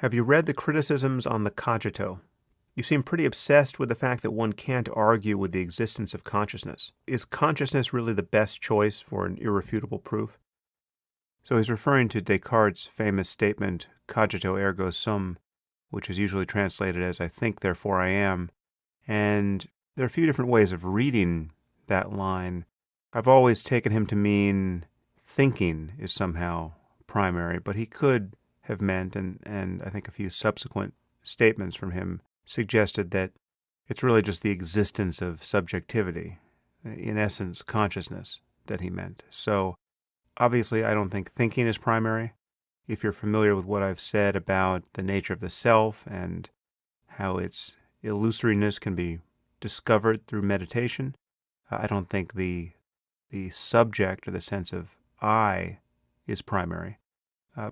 Have you read the criticisms on the Cogito? You seem pretty obsessed with the fact that one can't argue with the existence of consciousness. Is consciousness really the best choice for an irrefutable proof? So he's referring to Descartes' famous statement, cogito ergo sum, which is usually translated as I think, therefore I am. And there are a few different ways of reading that line. I've always taken him to mean thinking is somehow primary, but he could have meant, and I think a few subsequent statements from him suggested that it's really just the existence of subjectivity, in essence, consciousness, that he meant. So obviously, I don't think thinking is primary. If you're familiar with what I've said about the nature of the self and how its illusoriness can be discovered through meditation, I don't think the subject or the sense of I is primary.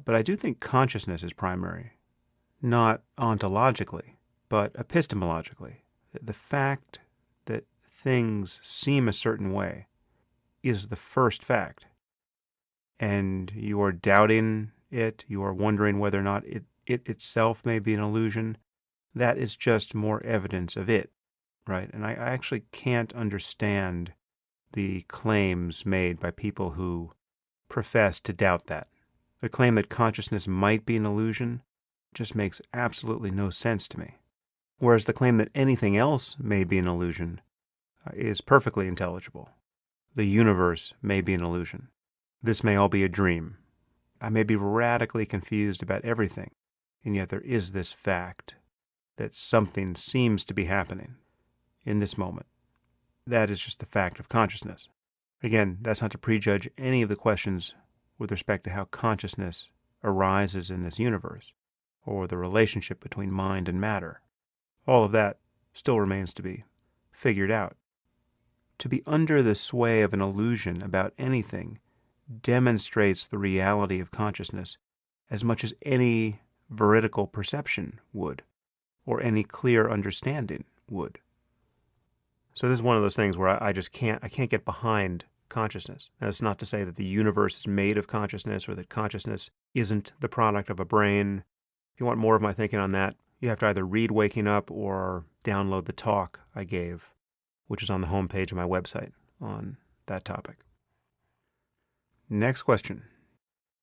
But I do think consciousness is primary, not ontologically, but epistemologically. The fact that things seem a certain way is the first fact. And you are doubting it, you are wondering whether or not it itself may be an illusion, that is just more evidence of it, right? And I actually can't understand the claims made by people who profess to doubt that. The claim that consciousness might be an illusion just makes absolutely no sense to me. Whereas the claim that anything else may be an illusion is perfectly intelligible. The universe may be an illusion. This may all be a dream. I may be radically confused about everything, and yet there is this fact that something seems to be happening in this moment. That is just the fact of consciousness. Again, that's not to prejudge any of the questions with respect to how consciousness arises in this universe, or the relationship between mind and matter. All of that still remains to be figured out. To be under the sway of an illusion about anything demonstrates the reality of consciousness as much as any veridical perception would, or any clear understanding would. So this is one of those things where I can't get behind consciousness. That's not to say that the universe is made of consciousness or that consciousness isn't the product of a brain. If you want more of my thinking on that, you have to either read Waking Up or download the talk I gave, which is on the homepage of my website on that topic. Next question.